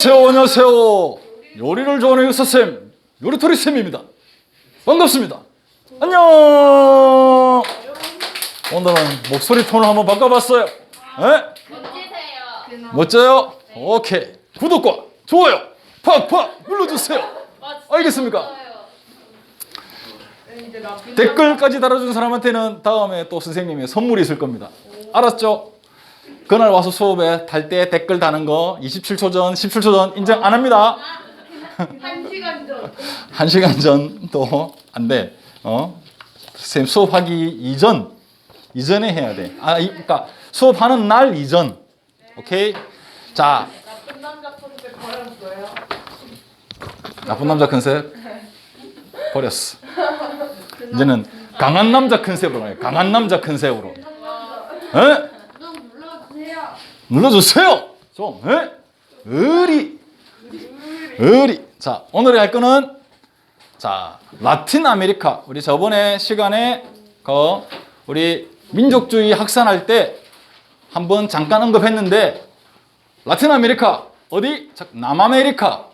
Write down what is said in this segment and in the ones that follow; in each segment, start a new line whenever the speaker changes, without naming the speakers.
안녕하세요. 요리를 좋아하는 요사쌤, 요리토리쌤입니다. 반갑습니다. 안녕. 오늘은 목소리 톤을 한번 바꿔봤어요.
멋지세요.
멋져요? 오케이. 구독과 좋아요 팍팍 눌러주세요. 알겠습니까? 댓글까지 달아준 사람한테는 다음에 또 선생님의 선물이 있을 겁니다. 알았죠? 그날 와서 수업에 달 때 댓글 다는 거 27초 전, 17초 전 인정 안 합니다.
1시간 전.
1시간 전도 안 돼. 선생님 수업하기 이전에 해야 돼. 그러니까 수업하는 날 이전. 오케이? 자,
나쁜 남자 컨셉 버렸어요.
나쁜 남자 컨셉 버렸어. 이제는 강한 남자 컨셉으로 가요. 강한 남자 컨셉으로. 에?
좀 눌러주세요.
눌러주세요. 좀. 에? 의리. 자, 오늘 할 거는 자, 라틴 아메리카. 우리 저번에 시간에 우리 민족주의 학산할 때 한번 잠깐 언급했는데 라틴 아메리카 어디? 남아메리카가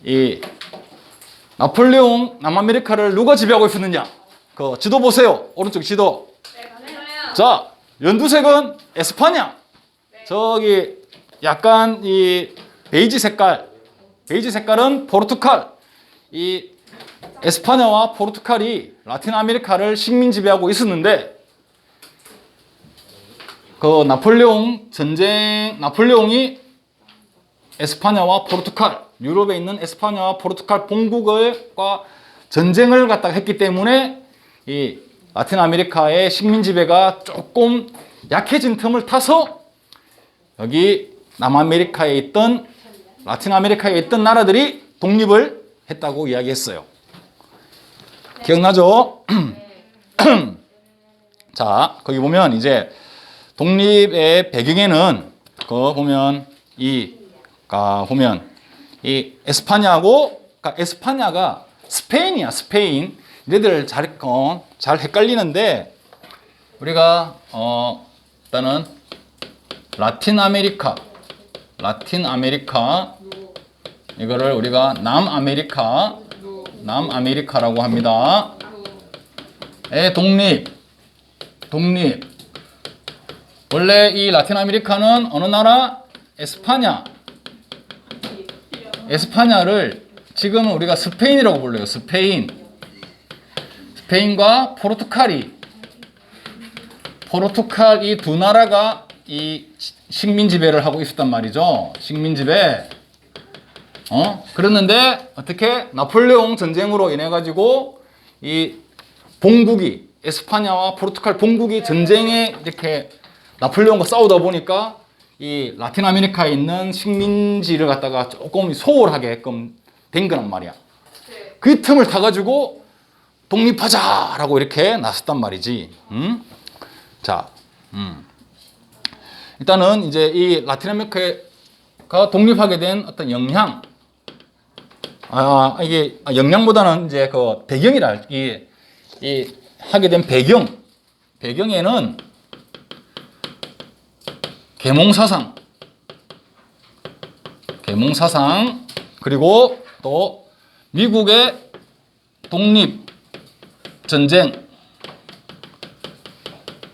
이 나폴레옹 남아메리카를 누가 지배하고 있었느냐? 그 지도 보세요. 오른쪽 지도. 자, 연두색은 에스파냐. 저기 약간 이 베이지 색깔은 포르투갈. 이 에스파냐와 포르투갈이 라틴 아메리카를 식민 지배하고 있었는데 그 나폴레옹이 에스파냐와 포르투갈, 유럽에 있는 에스파냐와 포르투갈 본국과 전쟁을 갖다가 했기 때문에 이 라틴 아메리카의 식민 지배가 조금 약해진 틈을 타서 여기 라틴 아메리카에 있던 나라들이 독립을 했다고 이야기했어요. 기억나죠? 자, 거기 보면 이제 독립의 배경에는 보면 이 에스파냐하고 에스파냐가 스페인이야, 스페인. 얘들 잘 헷갈리는데 우리가 일단은 라틴 아메리카 이거를 우리가 남아메리카라고 합니다. 독립. 원래 이 라틴 아메리카는 어느 나라? 에스파냐를 지금은 우리가 스페인이라고 불러요. 스페인과 포르투갈 이 두 나라가 이 식민 지배를 하고 있었단 말이죠. 식민 지배. 그랬는데 어떻게 나폴레옹 전쟁으로 인해 가지고 이 본국이 에스파냐와 포르투갈 본국이 전쟁에 이렇게 나폴레옹과 싸우다 보니까 이 라틴 아메리카에 있는 식민지를 갖다가 조금 소홀하게끔 된 거란 말이야. 그 틈을 타가지고 독립하자라고 이렇게 나섰단 말이지. 자, 일단은 이제 이 라틴 아메리카가 독립하게 된 어떤 영향. 이게 영향보다는 이제 그 배경이라 이 하게 된 배경에는 계몽사상 그리고 또 미국의 독립전쟁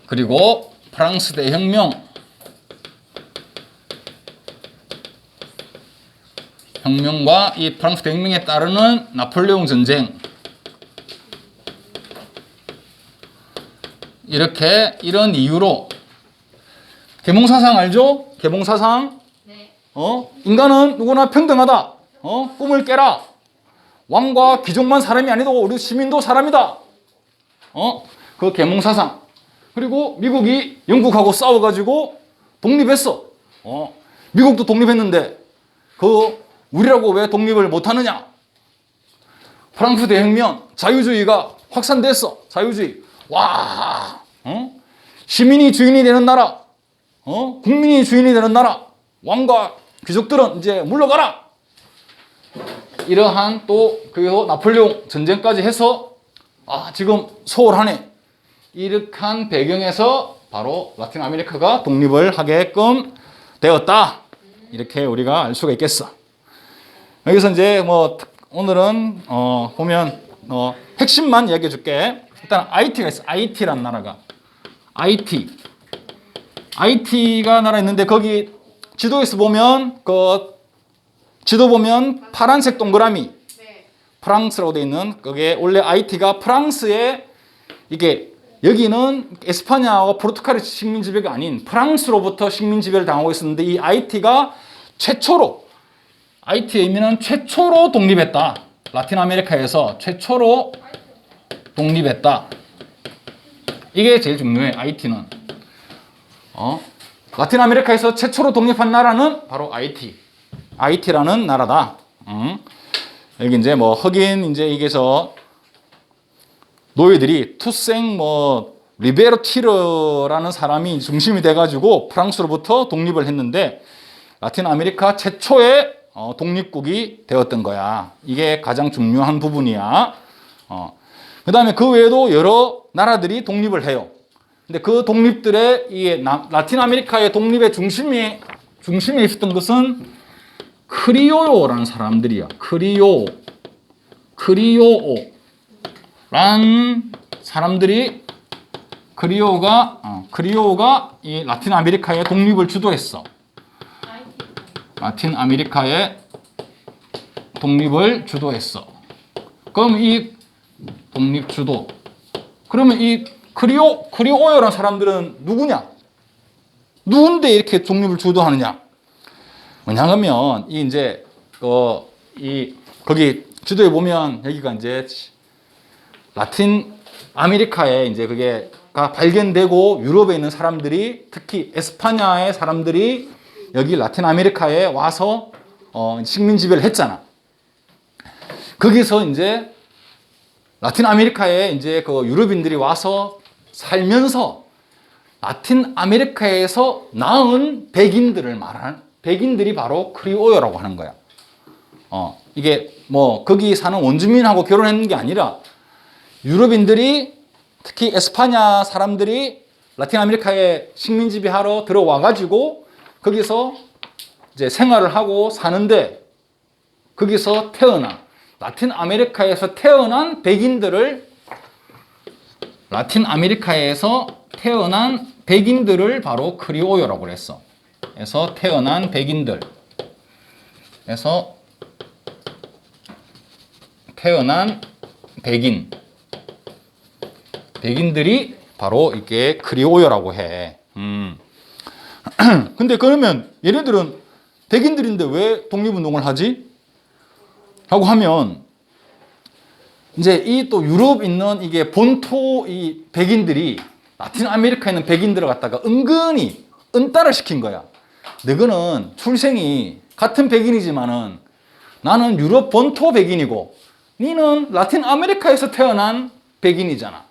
그리고 프랑스 대혁명과 이 프랑스 대혁명에 따르는 나폴레옹 전쟁 이런 이유로 계몽사상 알죠? 계몽사상.
네.
인간은 누구나 평등하다. 꿈을 깨라. 왕과 귀족만 사람이 아니고 우리 시민도 사람이다. 그 계몽사상. 그리고 미국이 영국하고 싸워가지고 독립했어. 미국도 독립했는데 우리라고 왜 독립을 못하느냐? 프랑스 대혁명, 자유주의가 확산됐어. 자유주의. 와, 시민이 주인이 되는 나라. 국민이 주인이 되는 나라. 왕과 귀족들은 이제 물러가라. 이러한 그리고 나폴레옹 전쟁까지 해서 지금 소홀하네. 이렇게 한 배경에서 바로 라틴 아메리카가 독립을 하게끔 되었다. 이렇게 우리가 알 수가 있겠어. 여기서 이제 뭐 오늘은 보면 핵심만 이야기해 줄게. 일단 IT가 있어. IT라는 나라가. IT가 나라 있는데 거기 지도에서 보면 지도 보면 파란색 동그라미
네.
프랑스라고 돼 있는 그게 원래 IT가 프랑스의 이게 여기는 에스파냐와 포르투갈의 식민 지배가 아닌 프랑스로부터 식민 지배를 당하고 있었는데 이 IT가 최초로 IT의 의미는 최초로 독립했다. 라틴 아메리카에서 최초로 독립했다. 이게 제일 중요해. IT는 라틴 아메리카에서 최초로 독립한 나라는 바로 IT라는 나라다. 여기 이제 뭐 흑인 이제 이게서 노예들이 투생 리베로 티르라는 사람이 중심이 돼가지고 프랑스로부터 독립을 했는데 라틴 아메리카 최초의 독립국이 되었던 거야. 이게 가장 중요한 부분이야. 그 다음에 그 외에도 여러 나라들이 독립을 해요. 근데 그 독립들의 이 라틴 아메리카의 독립의 중심에 있었던 것은 크리오라는 사람들이야. 크리오라는 사람들이 크리오가 이 라틴 아메리카의 독립을 주도했어. 라틴 아메리카의 독립을 주도했어. 그럼 이 독립 주도. 그러면 이 크리오라는 사람들은 누구냐? 누군데 이렇게 독립을 주도하느냐? 왜냐하면 거기 지도에 보면 여기가 이제 라틴 아메리카에 이제 그게가 발견되고 유럽에 있는 사람들이 특히 에스파냐의 사람들이 여기 라틴 아메리카에 와서 식민 지배를 했잖아. 거기서 이제 라틴 아메리카에 이제 그 유럽인들이 와서 살면서 라틴 아메리카에서 낳은 백인들을 말하는 백인들이 바로 크리오요라고 하는 거야. 이게 뭐 거기 사는 원주민하고 결혼했는 게 아니라 유럽인들이 특히 에스파냐 사람들이 라틴 아메리카에 식민 지배하러 들어와 가지고 거기서 이제 생활을 하고 사는데 거기서 라틴 아메리카에서 태어난 백인들을 바로 크리오요라고 그랬어. 그래서 태어난 백인들. 태어난 백인들이 바로 이게 크리오요라고 해. 근데 그러면 얘네들은 백인들인데 왜 독립운동을 하지? 라고 하면 이제 이 또 유럽 있는 이게 본토 이 백인들이 라틴 아메리카에 있는 백인들을 갖다가 은근히 은따를 시킨 거야. 너희는 출생이 같은 백인이지만은 나는 유럽 본토 백인이고 니는 라틴 아메리카에서 태어난 백인이잖아.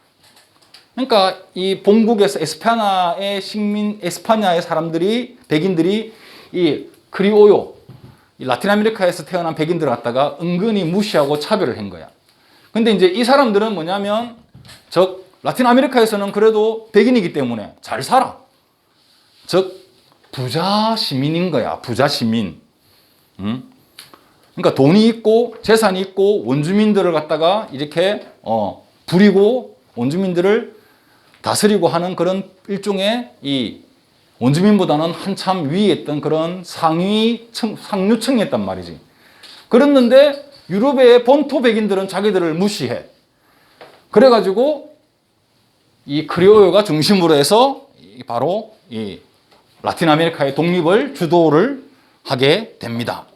그러니까 이 본국에서 에스파냐의 사람들이 백인들이 이 크리오요 이 라틴 아메리카에서 태어난 백인들을 갖다가 은근히 무시하고 차별을 한 거야. 근데 이제 이 사람들은 뭐냐면 즉 라틴 아메리카에서는 그래도 백인이기 때문에 잘 살아. 즉 부자 시민인 거야. 부자 시민. 그러니까 돈이 있고 재산이 있고 원주민들을 갖다가 이렇게 부리고 원주민들을 다스리고 하는 그런 일종의 이 원주민보다는 한참 위에 있던 그런 상류층이었단 말이지. 그랬는데 유럽의 본토 백인들은 자기들을 무시해. 그래가지고 이 크리오요가 중심으로 해서 바로 이 라틴 아메리카의 독립을 주도를 하게 됩니다.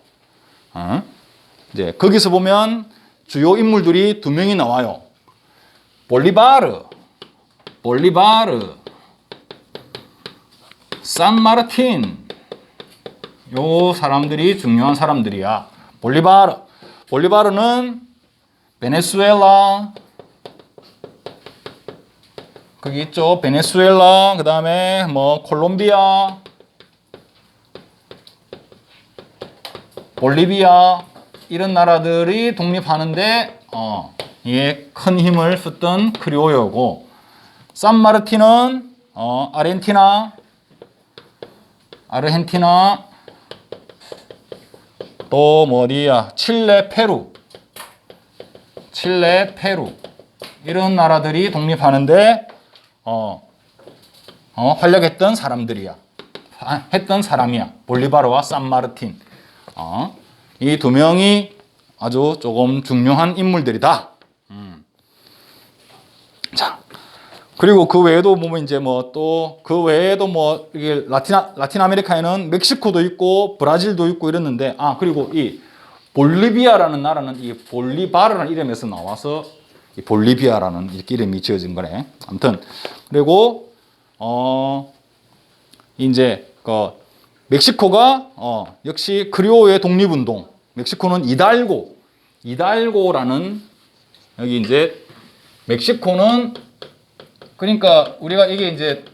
이제 거기서 보면 주요 인물들이 두 명이 나와요. 볼리바르, 산마르틴. 요 사람들이 중요한 사람들이야. 볼리바르는 베네수엘라, 거기 있죠. 베네수엘라, 그 다음에 뭐 콜롬비아, 볼리비아 이런 나라들이 독립하는데 이게 큰 힘을 썼던 크리오요고, 산마르틴은 아르헨티나, 아르헨티나, 또 뭐 어디야? 칠레, 페루. 이런 나라들이 독립하는데 활약했던 사람들이야. 했던 사람이야. 볼리바르와 산마르틴. 이 두 명이 아주 조금 중요한 인물들이다. 자, 그리고 그 외에도 보면 이제 뭐 또 그 외에도 뭐 이게 라틴 아메리카에는 멕시코도 있고 브라질도 있고 이랬는데 그리고 이 볼리비아라는 나라는 이 볼리바르라는 이름에서 나와서 이 볼리비아라는 이렇게 이름이 지어진 거네. 아무튼 그리고 이제 그 멕시코가 역시 크리오의 독립운동. 멕시코는 이달고라는 여기 이제 멕시코는 그러니까 우리가 이게 이제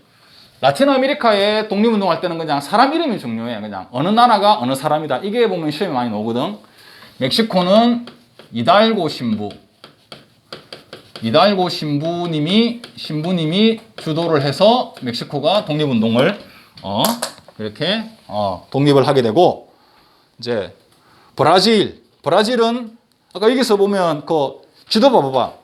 라틴 아메리카의 독립운동할 때는 그냥 사람 이름이 중요해. 그냥 어느 나라가 어느 사람이다. 이게 보면 시험에 많이 나오거든. 멕시코는 이달고 신부님이 주도를 해서 멕시코가 독립운동을 이렇게 독립을 하게 되고 이제 브라질은 아까 여기서 보면 그 지도 봐봐.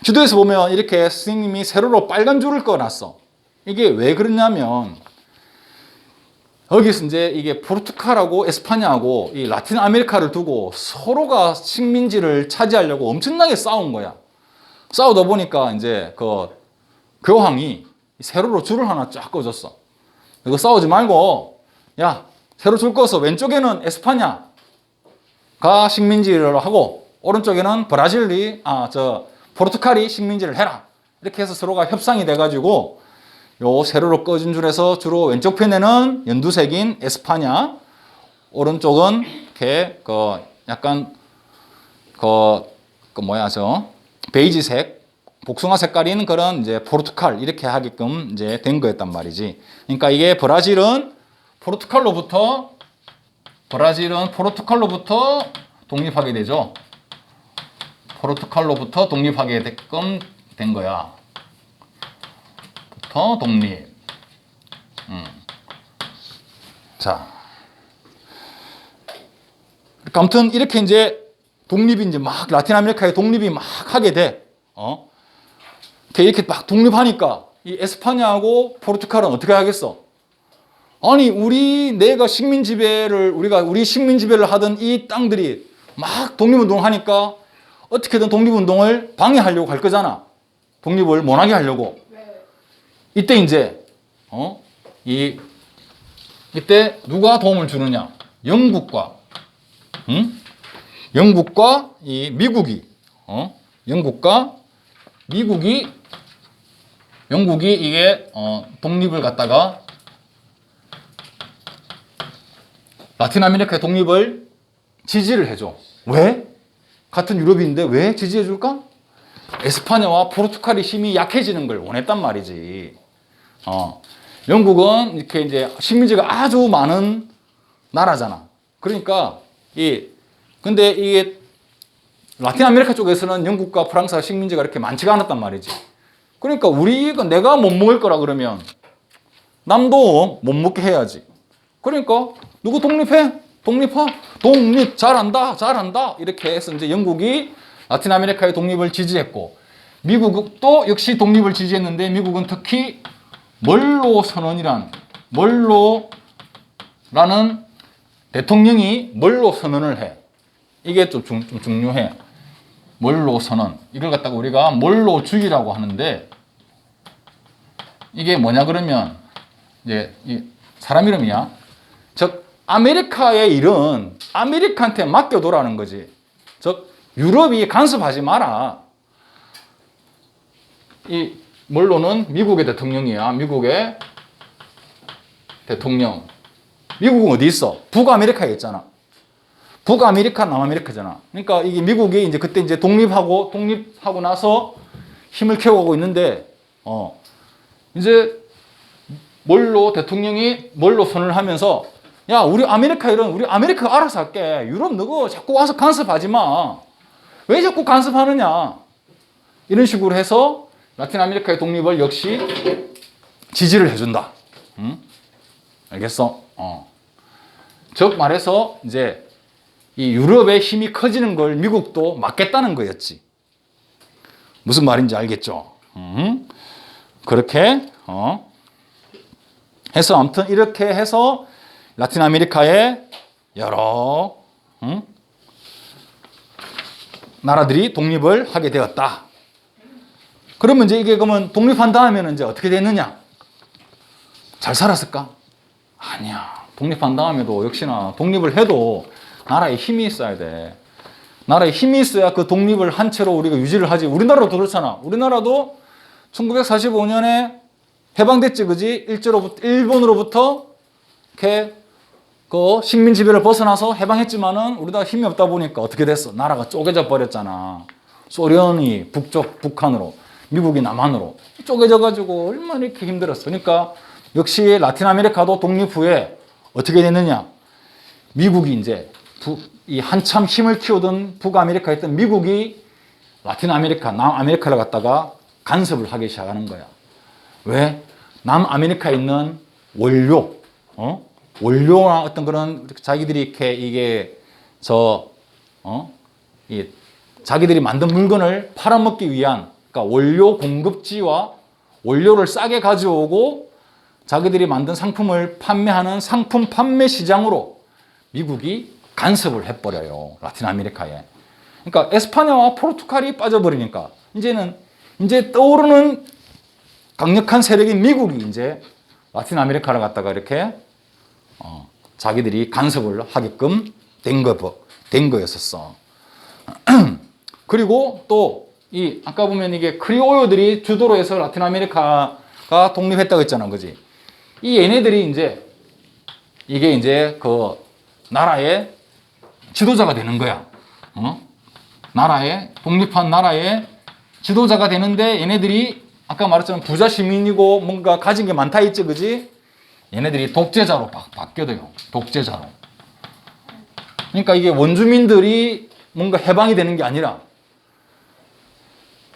지도에서 보면 이렇게 스님이 세로로 빨간 줄을 꺼놨어. 이게 왜 그러냐면 여기서 이제 이게 포르투갈하고 에스파냐하고 이 라틴 아메리카를 두고 서로가 식민지를 차지하려고 엄청나게 싸운 거야. 싸우다 보니까 이제 그 교황이 세로로 줄을 하나 쫙 꺼줬어. 이거 싸우지 말고 야 세로 줄 꺼서 왼쪽에는 에스파냐가 식민지를 하고 오른쪽에는 포르투갈이 식민지를 해라. 이렇게 해서 서로가 협상이 돼가지고 요 세로로 꺼진 줄에서 주로 왼쪽 편에는 연두색인 에스파냐, 오른쪽은 이렇게 약간 베이지색, 복숭아 색깔인 그런 이제 포르투갈 이렇게 하게끔 이제 된 거였단 말이지. 그러니까 이게 브라질은 포르투갈로부터 독립하게 되죠. 포르투갈로부터 독립하게 되게끔 된 거야. 부터 독립. 자. 아무튼 이렇게 이제 독립이 이제 막 라틴 아메리카의 독립이 막 하게 돼. 이렇게 막 독립하니까 이 에스파냐하고 포르투갈은 어떻게 하겠어? 아니, 우리 식민지배를 하던 이 땅들이 막 독립운동을 하니까 어떻게든 독립운동을 방해하려고 할 거잖아. 독립을 못하게 하려고. 이때 이제 이때 누가 도움을 주느냐? 영국과 이 미국이 영국이 이게 독립을 갖다가 라틴 아메리카의 독립을 지지를 해줘. 왜? 같은 유럽인데 왜 지지해 줄까? 에스파냐와 포르투갈이 힘이 약해지는 걸 원했단 말이지. 영국은 이렇게 이제 식민지가 아주 많은 나라잖아. 그러니까 근데 이게 라틴 아메리카 쪽에서는 영국과 프랑스가 식민지가 이렇게 많지가 않았단 말이지. 그러니까 내가 못 먹을 거라 그러면 남도 못 먹게 해야지. 그러니까 누구 독립해? 독립 잘한다 이렇게 해서 이제 영국이 라틴 아메리카의 독립을 지지했고 미국도 역시 독립을 지지했는데 미국은 특히 멀로라는 대통령이 멀로 선언을 해. 이게 좀 중요해. 멀로 선언. 이걸 갖다가 우리가 멀로주의라고 하는데 이게 뭐냐 그러면 이제 사람 이름이야. 즉 아메리카의 일은 아메리카한테 맡겨둬라는 거지. 즉 유럽이 간섭하지 마라. 이 멀로는 미국의 대통령이야. 미국의 대통령. 미국은 어디 있어? 북아메리카에 있잖아. 북아메리카, 남아메리카잖아. 그러니까 이게 미국이 이제 그때 이제 독립하고 나서 힘을 키워가고 있는데, 이제 대통령이 선언을 하면서, 야, 우리 아메리카 알아서 할게. 유럽 너가 자꾸 와서 간섭하지 마. 왜 자꾸 간섭하느냐? 이런 식으로 해서 라틴 아메리카의 독립을 역시 지지를 해준다. 알겠어? 즉 말해서 이제 이 유럽의 힘이 커지는 걸 미국도 막겠다는 거였지. 무슨 말인지 알겠죠? 그렇게 해서 아무튼 이렇게 해서 라틴 아메리카의 여러 나라들이 독립을 하게 되었다. 그러면 이제 이게 그러면 독립한 다음에는 이제 어떻게 됐느냐? 잘 살았을까? 아니야. 독립한 다음에도 역시나 독립을 해도 나라에 힘이 있어야 돼. 나라에 힘이 있어야 그 독립을 한 채로 우리가 유지를 하지. 우리나라도 그렇잖아. 우리나라도 1945년에 해방됐지, 그지? 일본으로부터 이렇게 그 식민 지배를 벗어나서 해방했지만은 우리나라 힘이 없다 보니까 어떻게 됐어? 나라가 쪼개져 버렸잖아. 소련이 북한으로, 미국이 남한으로 쪼개져 가지고 얼마나 이렇게 힘들었어. 그러니까 역시 라틴 아메리카도 독립 후에 어떻게 됐느냐? 미국이 이제 이 한참 힘을 키우던 북아메리카에 있던 미국이 라틴 아메리카, 남아메리카를 갖다가 간섭을 하기 시작하는 거야. 왜? 남아메리카에 있는 원료, 원료나 어떤 그런 자기들이 이렇게 이게 자기들이 만든 물건을 팔아먹기 위한, 그러니까 원료 공급지와 원료를 싸게 가져오고 자기들이 만든 상품을 판매하는 상품 판매 시장으로 미국이 간섭을 해버려요. 라틴 아메리카에. 그러니까 에스파냐와 포르투갈이 빠져버리니까 이제 떠오르는 강력한 세력인 미국이 이제 라틴 아메리카를 갖다가 이렇게 자기들이 간섭을 하게끔 된 거였었어. 그리고 또 아까 보면 이게 크리올들이 주도로 해서 라틴 아메리카가 독립했다고 했잖아, 그지? 이 얘네들이 이게 이제 그 나라의 지도자가 되는 거야. 독립한 나라의 지도자가 되는데 얘네들이 아까 말했지만 부자 시민이고 뭔가 가진 게 많다 했지, 그지? 얘네들이 독재자로 바뀌어요. 독재자로. 그러니까 이게 원주민들이 뭔가 해방이 되는 게 아니라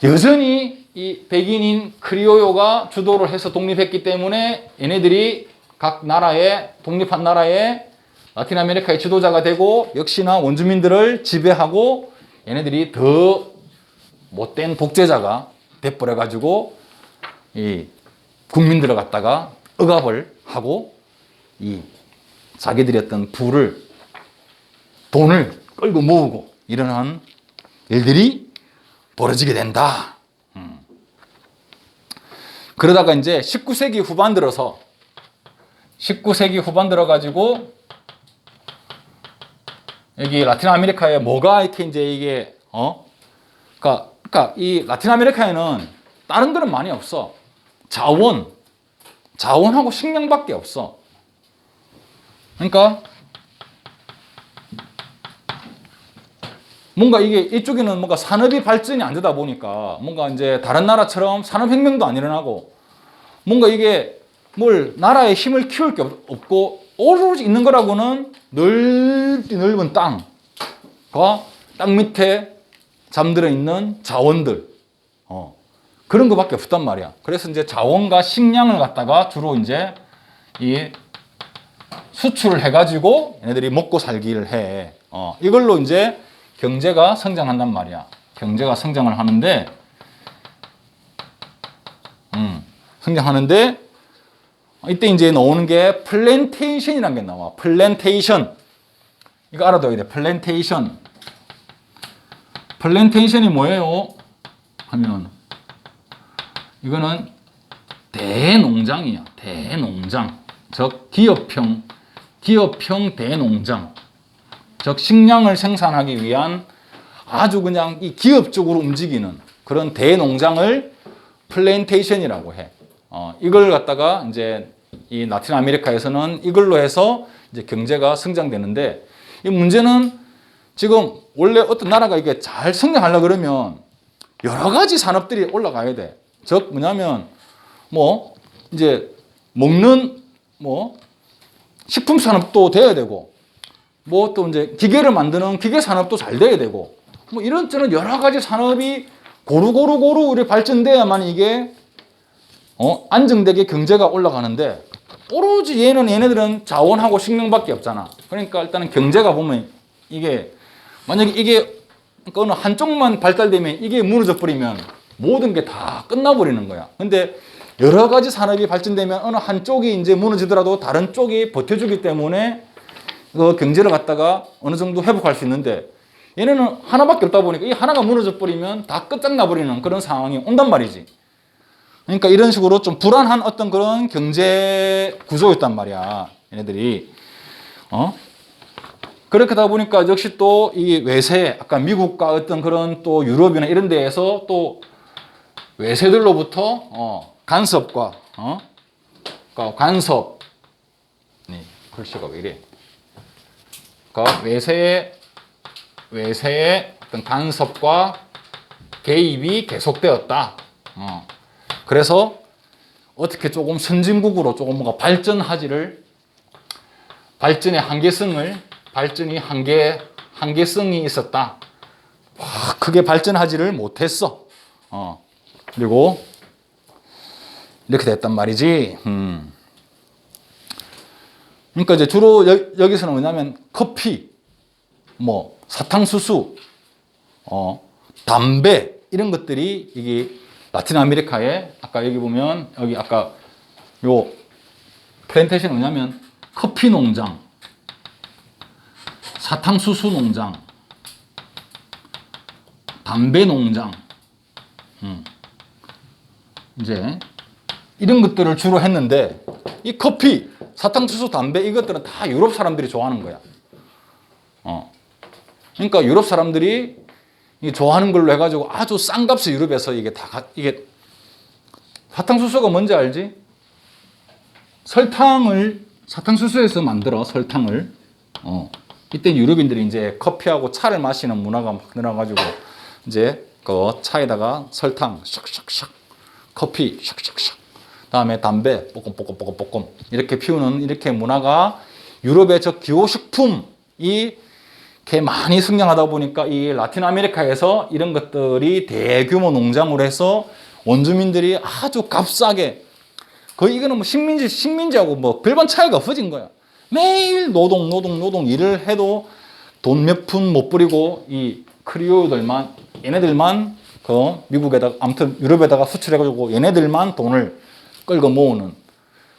여전히 이 백인인 크리오요가 주도를 해서 독립했기 때문에 얘네들이 각 나라의 독립한 나라의 라틴 아메리카의 지도자가 되고 역시나 원주민들을 지배하고 얘네들이 더 못된 독재자가 돼버려 가지고 이 국민들을 갖다가 억압을 하고 이 자기들이 어떤 돈을 끌고 모으고 이러한 일들이 벌어지게 된다. 그러다가 이제 19세기 후반 들어서 19세기 후반 들어가지고 여기 라틴 아메리카에 뭐가 이렇게 이제 이게 그러니까 이 라틴 아메리카에는 다른 거는 많이 없어. 자원하고 식량밖에 없어. 그러니까 뭔가 이쪽에는 뭔가 산업이 발전이 안 되다 보니까 뭔가 이제 다른 나라처럼 산업혁명도 안 일어나고 뭔가 이게 나라의 힘을 키울 게 없고 오로지 있는 거라고는 넓은 땅과 땅 밑에 잠들어 있는 자원들, 그런 거밖에 없단 말이야. 그래서 이제 자원과 식량을 갖다가 주로 이제 이 수출을 해가지고 얘네들이 먹고 살기를 해. 이걸로 이제 경제가 성장한단 말이야. 경제가 성장을 하는데, 성장하는데, 이때 이제 나오는 게 플랜테이션이라는 게 나와. 플랜테이션. 이거 알아둬야 돼. 플랜테이션. 플랜테이션이 뭐예요? 하면, 이거는 대농장이야. 대농장. 즉, 기업형 대농장. 즉, 식량을 생산하기 위한 아주 그냥 이 기업적으로 움직이는 그런 대농장을 플랜테이션이라고 해. 이걸 갖다가 이제 이 라틴 아메리카에서는 이걸로 해서 이제 경제가 성장되는데, 이 문제는 지금 원래 어떤 나라가 이게 잘 성장하려고 그러면 여러 가지 산업들이 올라가야 돼. 즉, 뭐냐면, 이제 먹는 식품 산업도 돼야 되고, 또 이제 기계를 만드는 기계 산업도 잘 돼야 되고, 이런저런 여러 가지 산업이 고루 우리 발전돼야만 이게 안정되게 경제가 올라가는데, 오로지 얘네들은 자원하고 식량밖에 없잖아. 그러니까 일단은 경제가 보면 이게 만약에 이게 어느 한쪽만 발달되면 이게 무너져 버리면 모든 게 다 끝나버리는 거야. 근데 여러 가지 산업이 발전되면 어느 한쪽이 이제 무너지더라도 다른 쪽이 버텨주기 때문에 그 경제를 갖다가 어느 정도 회복할 수 있는데 얘네는 하나밖에 없다 보니까 이 하나가 무너져 버리면 다 끝장나 버리는 그런 상황이 온단 말이지. 그러니까 이런 식으로 좀 불안한 어떤 그런 경제 구조였단 말이야. 얘네들이. 그렇게 하다 보니까 역시 또 이 외세, 아까 미국과 어떤 그런 또 유럽이나 이런 데에서 또 외세들로부터 간섭과 그러니까 간섭, 네, 글씨가 왜 이래? 그러니까 외세의 어떤 간섭과 개입이 계속되었다. 그래서 어떻게 조금 선진국으로 조금 뭔가 발전의 한계성이 있었다. 크게 발전하지를 못했어. 그리고 이렇게 됐단 말이지. 그러니까 이제 주로 여기서는 뭐냐면 커피, 뭐 사탕수수, 담배 이런 것들이 이게 라틴 아메리카에 아까 여기 보면 여기 아까 요 플랜테이션이 뭐냐면 커피 농장, 사탕수수 농장, 담배 농장, 이제 이런 것들을 주로 했는데 이 커피, 사탕수수, 담배 이것들은 다 유럽 사람들이 좋아하는 거야. 그러니까 유럽 사람들이 좋아하는 걸로 해가지고 아주 싼 값에 유럽에서 이게 사탕수수가 뭔지 알지? 사탕수수에서 만들어 설탕을. 이때 유럽인들이 이제 커피하고 차를 마시는 문화가 막 늘어가지고 이제 그 차에다가 설탕 샥샥샥, 커피 샥샥샥, 다음에 담배 뽀꼼뽀꼼뽀꼼뽀꼼 이렇게 피우는 이렇게 문화가 유럽의 저 기호식품이 이렇게 많이 승량하다 보니까 이 라틴 아메리카에서 이런 것들이 대규모 농장으로 해서 원주민들이 아주 값싸게 거의 이거는 뭐 식민지하고 뭐 별반 차이가 없어진 거야. 매일 노동 일을 해도 돈 몇 푼 못 버리고 이 크리오들만 얘네들만 그 미국에다가 아무튼 유럽에다가 수출해가지고 얘네들만 돈을 끌고 모으는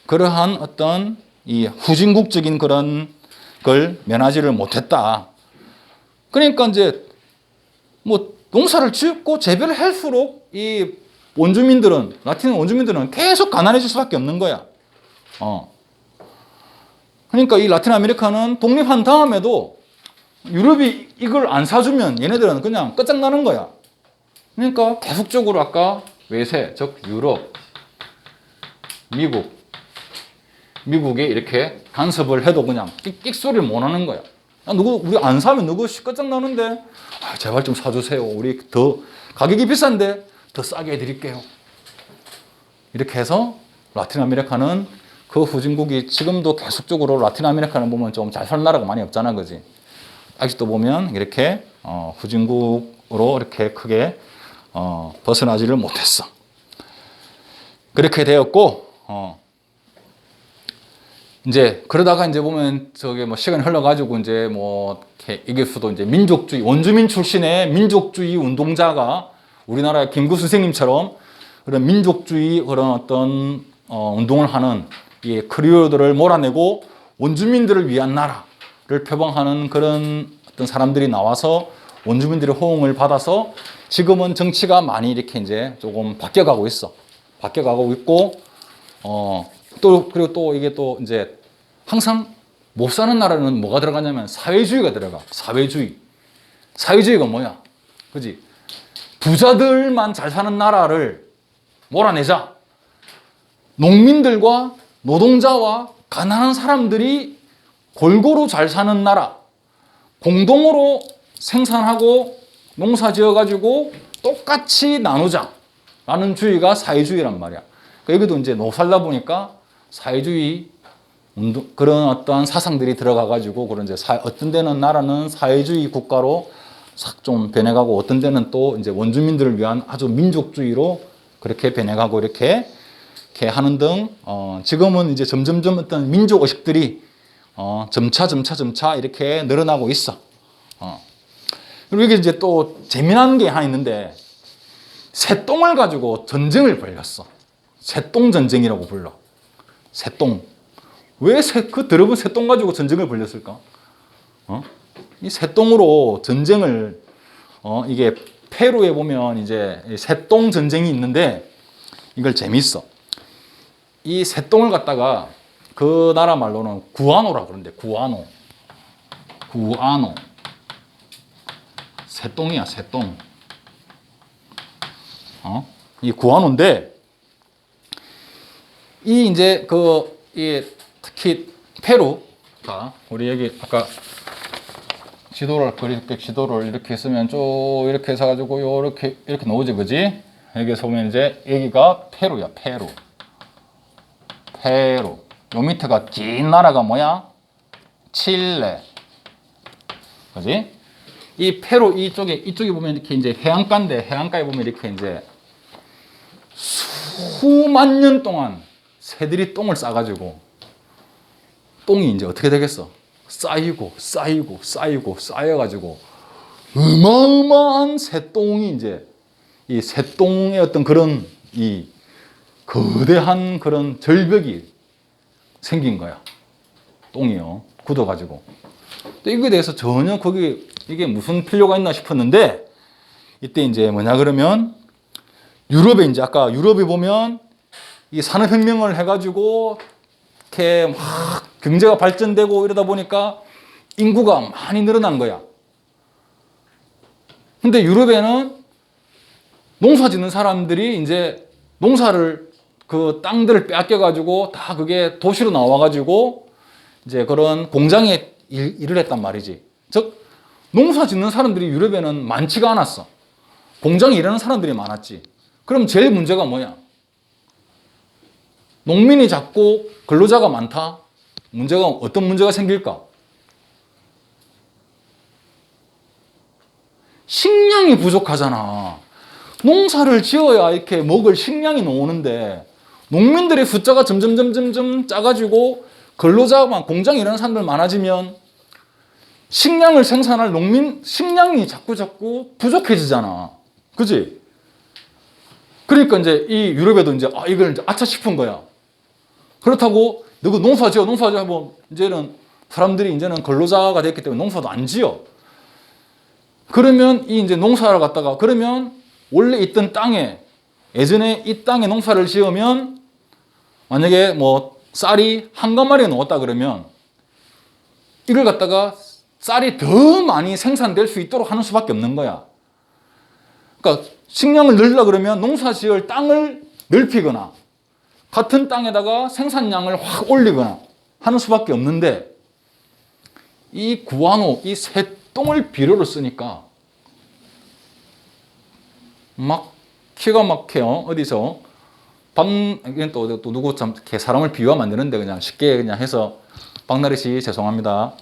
그러한 어떤 이 후진국적인 그런 걸 면하지를 못했다. 그러니까 이제 뭐 농사를 짓고 재배를 할수록 이 라틴 원주민들은 계속 가난해질 수밖에 없는 거야. 그러니까 이 라틴 아메리카는 독립한 다음에도 유럽이 이걸 안 사주면 얘네들은 그냥 끝장나는 거야. 그러니까 계속적으로 아까 외세, 즉 유럽, 미국에 이렇게 간섭을 해도 그냥 끽소리를 못 하는 거야. 우리 안 사면 누구 끝장나는데 제발 좀 사주세요. 우리 더 가격이 비싼데 더 싸게 해드릴게요. 이렇게 해서 라틴 아메리카는 그 후진국이 지금도 계속적으로 라틴 아메리카는 보면 좀 잘 사는 나라가 많이 없잖아, 그지? 아직도 보면 이렇게 후진국으로 이렇게 크게 벗어나지를 못했어. 그렇게 되었고 이제 그러다가 이제 보면 저게 뭐 시간이 흘러가지고 이제 뭐 이게 수도 이제 민족주의 원주민 출신의 민족주의 운동자가 우리나라의 김구 선생님처럼 그런 민족주의 그런 어떤 운동을 하는 이 크리올들을 몰아내고 원주민들을 위한 나라를 표방하는 그런 어떤 사람들이 나와서 원주민들의 호응을 받아서 지금은 정치가 많이 이렇게 이제 조금 바뀌어가고 있어. 바뀌어가고 있고 그리고 또 이게 또 이제 항상 못 사는 나라는 뭐가 들어가냐면 사회주의가 들어가. 사회주의가 뭐야? 그지? 부자들만 잘 사는 나라를 몰아내자. 농민들과 노동자와 가난한 사람들이 골고루 잘 사는 나라, 공동으로 생산하고 농사 지어가지고 똑같이 나누자라는 주의가 사회주의란 말이야. 그러니까 여기도 이제 살다 보니까 사회주의 그런 어떠한 사상들이 들어가가지고 그런 이제 어떤 데는 나라는 사회주의 국가로 싹 좀 변해가고 어떤 데는 또 이제 원주민들을 위한 아주 민족주의로 그렇게 변해가고 이렇게 이렇게 하는 등 지금은 이제 점점점 어떤 민족 의식들이 점차 이렇게 늘어나고 있어. 그리고 이게 이제 또 재미난 게 하나 있는데 새똥을 가지고 전쟁을 벌였어. 새똥 전쟁이라고 불러. 새똥. 왜 그 더러운 새똥 가지고 전쟁을 벌였을까? 이 새똥으로 전쟁을 이게 페루에 보면 이제 새똥 전쟁이 있는데 이걸 재밌어. 이 새똥을 갖다가 그 나라 말로는 구아노라 그러는데 구아노. 새똥이야, 새똥. 이 구아노인데 이 이제 특히 페루. 자, 우리 여기 아까 지도를 그릴게. 지도를 이렇게 쓰면 쭉 이렇게 해서 가지고 이렇게 놓으지, 그지? 여기서 보면 이제 여기가 페루야, 페루. 요 밑에가 긴 나라가 뭐야? 칠레. 그지? 이 페루 이쪽에 보면 이렇게 이제 해안가인데 해안가에 보면 이렇게 이제 수만 년 동안 새들이 똥을 싸가지고 똥이 이제 어떻게 되겠어? 쌓여가지고 어마어마한 새똥이 이제 이 새똥의 어떤 그런 이 거대한 그런 절벽이 생긴 거야. 똥이요. 굳어가지고. 근데 이거에 대해서 전혀 이게 무슨 필요가 있나 싶었는데 이때 이제 뭐냐 그러면 유럽에 이제 아까 유럽에 보면 이 산업혁명을 해가지고 이렇게 막 경제가 발전되고 이러다 보니까 인구가 많이 늘어난 거야. 근데 유럽에는 농사 짓는 사람들이 이제 농사를 그 땅들을 빼앗겨가지고 다 그게 도시로 나와가지고 이제 그런 공장에 일을 했단 말이지. 즉, 농사 짓는 사람들이 유럽에는 많지가 않았어. 공장에 일하는 사람들이 많았지. 그럼 제일 문제가 뭐야? 농민이 작고 근로자가 많다? 어떤 문제가 생길까? 식량이 부족하잖아. 농사를 지어야 이렇게 먹을 식량이 나오는데 농민들의 숫자가 점점 작아지고 근로자만 공장에 일하는 사람들 많아지면 식량을 생산할 식량이 자꾸 부족해지잖아. 그지? 그러니까 이제 이 유럽에도 이제 이걸 이제 아차 싶은 거야. 그렇다고 너그 농사 지어 하면 이제는 사람들이 이제는 근로자가 됐기 때문에 농사도 안 지어. 그러면 이 이제 농사를 갖다가 그러면 원래 있던 땅에 예전에 이 땅에 농사를 지으면 만약에 뭐 쌀이 한 가마리에 넣었다 그러면 이걸 갖다가 쌀이 더 많이 생산될 수 있도록 하는 수밖에 없는 거야. 그러니까 식량을 늘리려 그러면 농사 지을 땅을 넓히거나 같은 땅에다가 생산량을 확 올리거나 하는 수밖에 없는데 이 구아노, 이 새똥을 비료로 쓰니까 막 기가 막혀. 어디서 이건 또 누구 참 이렇게 사람을 비유하면 안 되는데 그냥 쉽게 그냥 해서 박나래 씨 죄송합니다.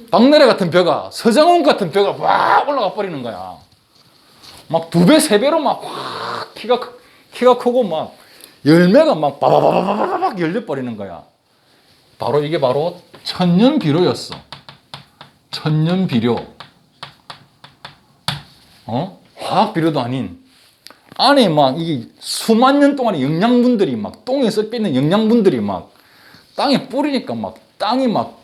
박나래 같은 벼가 서장훈 같은 벼가 막 올라가 버리는 거야. 막 2배, 3배로 막 확 키가 크고 막 열매가 막 바바바바바박 열려 버리는 거야. 이게 바로 천년 비료였어. 천년 비료. 화학 비료도 아닌 안에 막 이게 수만 년 동안의 영양분들이 막 똥에 섞여 있는 영양분들이 막 땅에 뿌리니까 막 땅이 막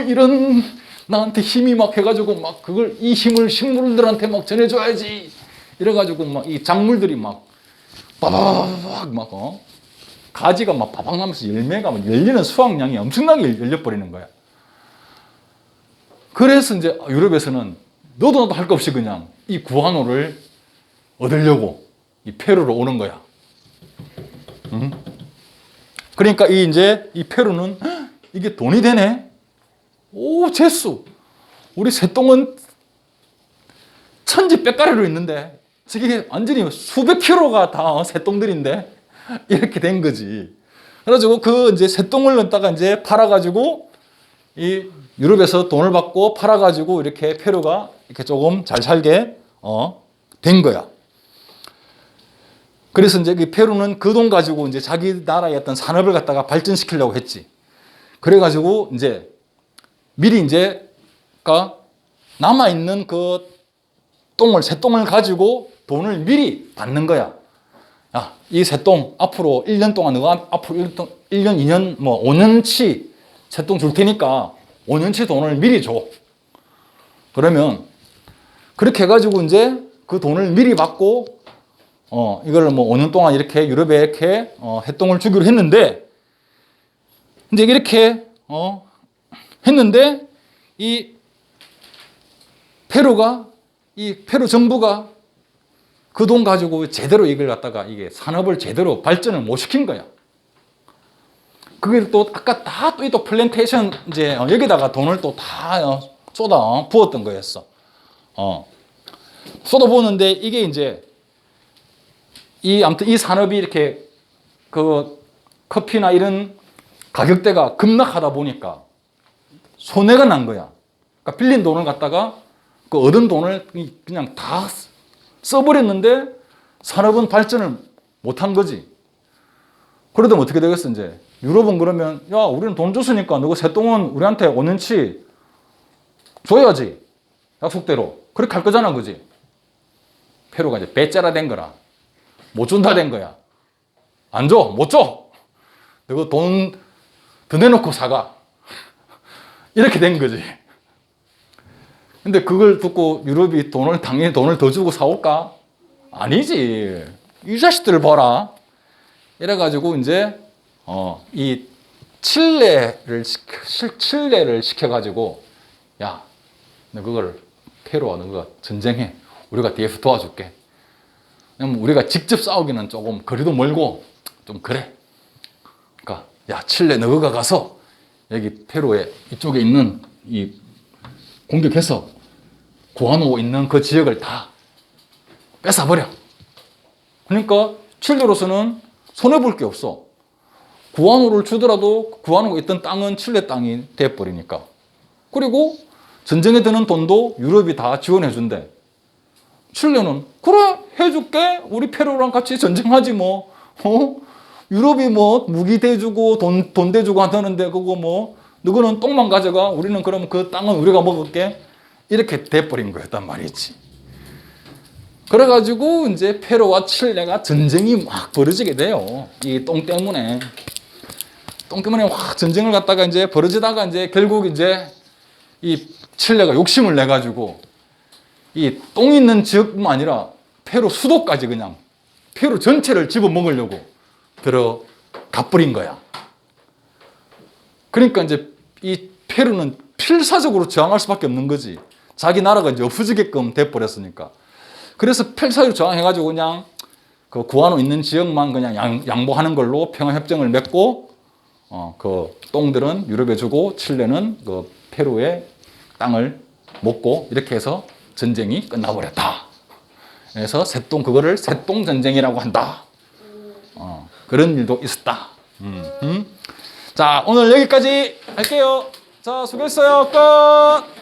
이런 나한테 힘이 막 해가지고 막 이 힘을 식물들한테 막 전해줘야지 이래가지고 막 이 작물들이 막 바바바박 막 가지가 막 바박 나면서 열매가 막 열리는 수확량이 엄청나게 열려버리는 거야. 그래서 이제 유럽에서는 너도 나도 할 거 없이 그냥 이 구아노를 얻으려고 이 페루로 오는 거야. 그러니까 이 페루는 이게 돈이 되네. 오, 재수. 우리 새똥은 천지백가리로 있는데 이게 완전히 수백 킬로가 다 새똥들인데 이렇게 된 거지. 그래가지고 그 이제 새똥을 넣다가 이제 팔아가지고 이 유럽에서 돈을 받고 팔아가지고 이렇게 페루가 이렇게 조금 잘 살게 된 거야. 그래서 이제 그 페루는 그 돈 가지고 이제 자기 나라의 어떤 산업을 갖다가 발전시키려고 했지. 그래가지고 이제 미리 이제 남아있는 그 새똥을 가지고 돈을 미리 받는 거야. 야, 이 새똥 앞으로 1년 동안 너가 앞으로 1년, 2년, 뭐 5년치 새똥 줄 테니까 5년치 돈을 미리 줘. 그러면 그렇게 해가지고 이제 그 돈을 미리 받고 이걸 뭐 5년 동안 이렇게 유럽에 이렇게 새똥을 주기로 했는데 이제 이렇게 했는데 이 페루 정부가 그 돈 가지고 제대로 이걸 갖다가 이게 산업을 제대로 발전을 못 시킨 거야. 그게 또 아까 다 또 플랜테이션 이제 여기다가 돈을 또 다 쏟아 부었던 거였어. 쏟아 부었는데 이게 이제 아무튼 이 산업이 이렇게 그 커피나 이런 가격대가 급락하다 보니까 손해가 난 거야. 그러니까 빌린 돈을 갖다가 그 얻은 돈을 그냥 다 써버렸는데 산업은 발전을 못한 거지. 그러다 어떻게 되겠어, 이제. 유럽은 그러면, 야, 우리는 돈 줬으니까 너그 새똥은 우리한테 5년치 줘야지. 약속대로. 그렇게 할 거잖아, 그지? 페루가 이제 배짜라 된 거라. 못 준다 된 거야. 안 줘, 못 줘. 너그 돈 더 내놓고 사가. 이렇게 된 거지. 근데 그걸 듣고 유럽이 당연히 돈을 더 주고 사올까? 아니지. 이 자식들을 봐라. 이래가지고 이제 이 칠레를 시켜가지고 야, 너 그걸 페루와 너가 전쟁해. 우리가 뒤에서 도와줄게. 왜냐면 우리가 직접 싸우기는 조금 거리도 멀고 좀 그래. 그러니까 야, 칠레 너가 가서 여기 페루에 이쪽에 있는 이 공격해서 구하노 있는 그 지역을 다 뺏어버려. 그러니까 칠레로서는 손해볼 게 없어. 구하노를 주더라도 구하노가 있던 땅은 칠레 땅이 돼버리니까. 그리고 전쟁에 드는 돈도 유럽이 다 지원해준대. 칠레는 그래 해줄게. 우리 페루랑 같이 전쟁하지 뭐. 유럽이 뭐 무기 대주고 돈 대주고 한다는데 그거 뭐 너는 똥만 가져가. 우리는 그러면 그 땅은 우리가 먹을게. 이렇게 돼버린 거였단 말이지. 그래가지고 이제 페루와 칠레가 전쟁이 막 벌어지게 돼요. 이 똥 때문에. 똥 때문에 확 전쟁을 갖다가 이제 벌어지다가 이제 결국 이제 이 칠레가 욕심을 내가지고 이 똥 있는 지역뿐만 아니라 페루 수도까지 그냥 페루 전체를 집어먹으려고 들어가 버린 거야. 그러니까 이제 이 페루는 필사적으로 저항할 수밖에 없는 거지. 자기 나라가 이제 없어지게끔 돼버렸으니까. 그래서 필사적으로 저항해가지고 그냥 그 구하노 있는 지역만 그냥 양보하는 걸로 평화협정을 맺고 그 똥들은 유럽에 주고 칠레는 그 페루의 땅을 먹고 이렇게 해서 전쟁이 끝나버렸다. 그래서 그거를 새똥 전쟁이라고 한다. 그런 일도 있었다. 자, 오늘 여기까지 할게요. 자, 수고했어요. 끝!